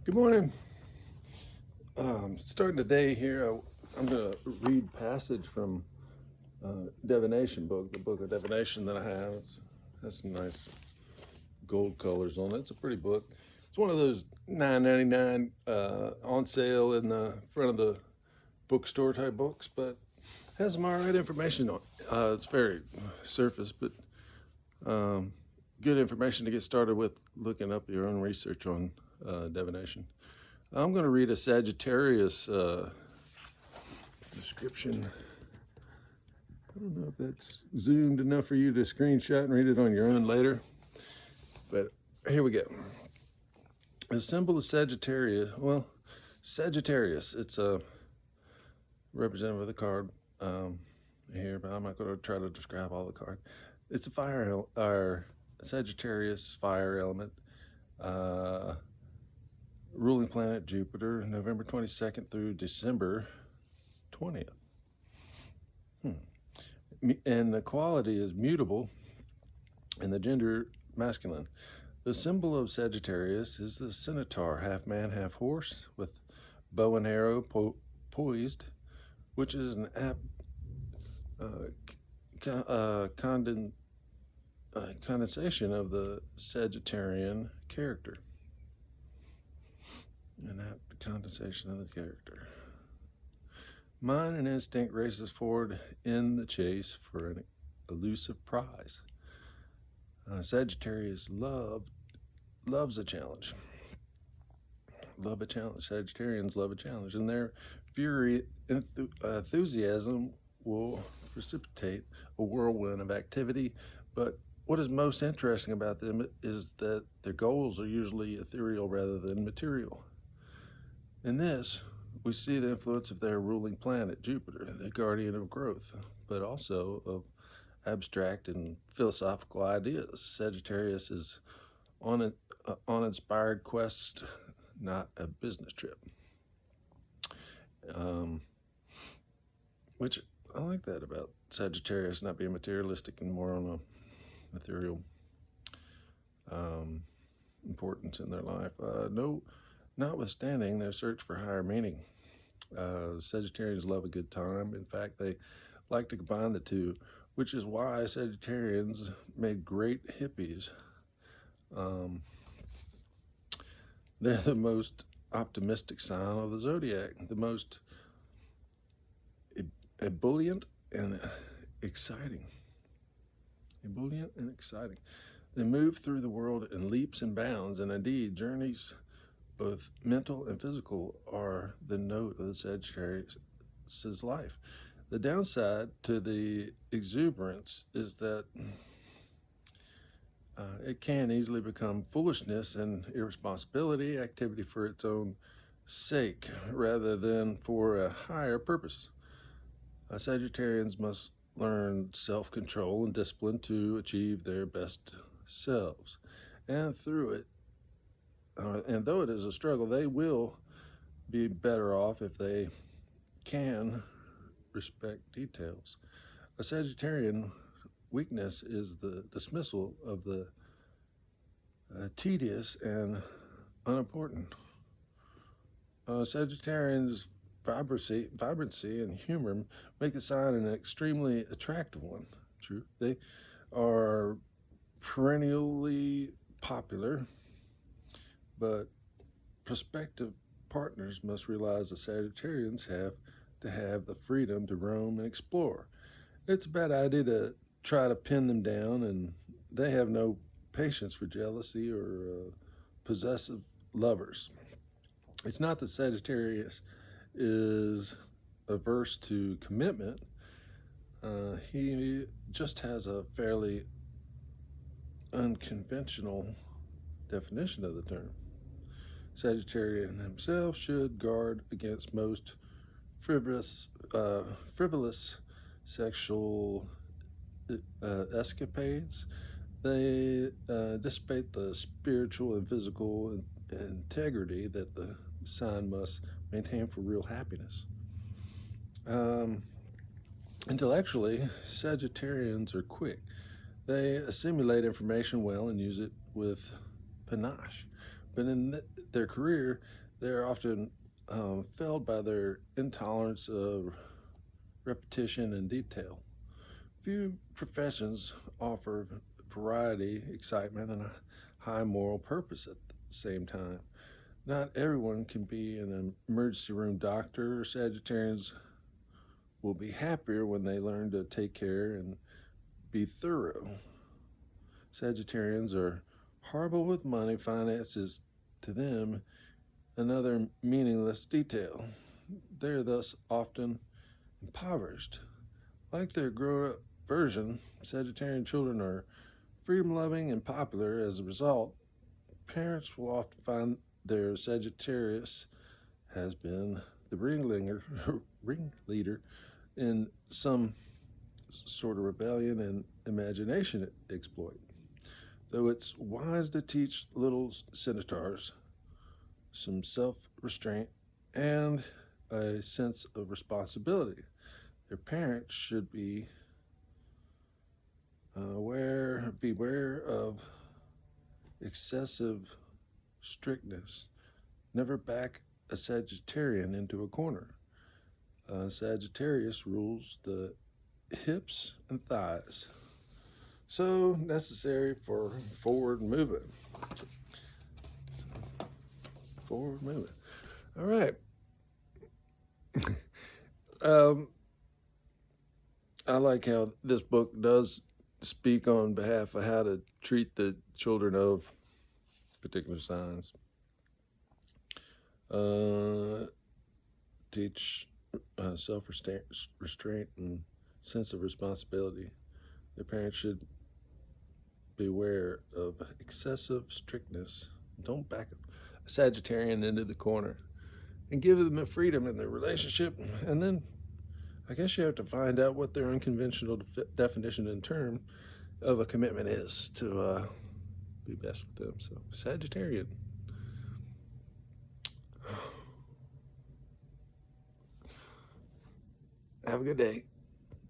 Good morning. Starting the day here, I'm going to read passage from Divination book, the book of divination that I have. It has some nice gold colors on it. It's a pretty book. It's one of those $9.99 on sale in the front of the bookstore type books, but has some all right information on it. It's very surface, but good information to get started with looking up your own research on divination. I'm going to read a Sagittarius description. I don't know if that's zoomed enough for you to screenshot and read it on your own later, but here we go. The symbol of Sagittarius, Sagittarius, it's a representative of the card here, but I'm not going to try to describe all the card. It's a fire, or Sagittarius fire element. Ruling planet Jupiter, November 22nd through December 20th. And the quality is mutable and the gender masculine. The symbol of Sagittarius is the centaur, half man, half horse, with bow and arrow poised, which is an apt condensation of the Sagittarian character. An apt condensation of the character. Mind and instinct races forward in the chase for an elusive prize. Sagittarius loves a challenge. Love a challenge. Sagittarians love a challenge, and their fury enthusiasm will precipitate a whirlwind of activity. But what is most interesting about them is that their goals are usually ethereal rather than material. In this, we see the influence of their ruling planet, Jupiter, the guardian of growth, but also of abstract and philosophical ideas. Sagittarius is on an inspired quest, not a business trip. Which I like that about Sagittarius, not being materialistic and more on a ethereal importance in their life. Notwithstanding their search for higher meaning, Sagittarians love a good time. In fact, they like to combine the two, which is why Sagittarians made great hippies. They're the most optimistic sign of the zodiac, the most ebullient and exciting. Ebullient and exciting. They move through the world in leaps and bounds, and indeed, journeys both mental and physical are the note of the Sagittarius' life. The downside to the exuberance is that it can easily become foolishness and irresponsibility, activity for its own sake rather than for a higher purpose. Sagittarians must learn self-control and discipline to achieve their best selves, and through it, and though it is a struggle, they will be better off if they can respect details. A Sagittarian weakness is the dismissal of the tedious and unimportant. Sagittarians' vibrancy and humor make the sign an extremely attractive one. True, they are perennially popular, but prospective partners must realize the Sagittarians have to have the freedom to roam and explore. It's a bad idea to try to pin them down, and they have no patience for jealousy or possessive lovers. It's not that Sagittarius is averse to commitment. He just has a fairly unconventional definition of the term. Sagittarian himself should guard against most frivolous sexual escapades. They dissipate the spiritual and physical integrity that the sign must maintain for real happiness. Intellectually, Sagittarians are quick. They assimilate information well and use it with panache. but in their career, they're often failed by their intolerance of repetition and detail. Few professions offer variety, excitement, and a high moral purpose at the same time. Not everyone can be an emergency room doctor. Sagittarians will be happier when they learn to take care and be thorough. Sagittarians are horrible with money. Finances to them another meaningless detail. They're thus often impoverished. Like their grown-up version, Sagittarian children are freedom-loving and popular. As a result, parents will often find their Sagittarius has been the ringleader in some sort of rebellion and imagination exploit. Though it's wise to teach little Centaurs some self-restraint and a sense of responsibility. Their parents should be beware of excessive strictness. Never back a Sagittarian into a corner. Sagittarius rules the hips and thighs, so necessary for forward movement. Forward movement. All right. I like how this book does speak on behalf of how to treat the children of particular signs. Teach self-restraint and sense of responsibility. The parents should beware of excessive strictness. Don't back a Sagittarian into the corner, and give them the freedom in their relationship. And then I guess you have to find out what their unconventional definition and term of a commitment is to be best with them. So, Sagittarian. Have a good day.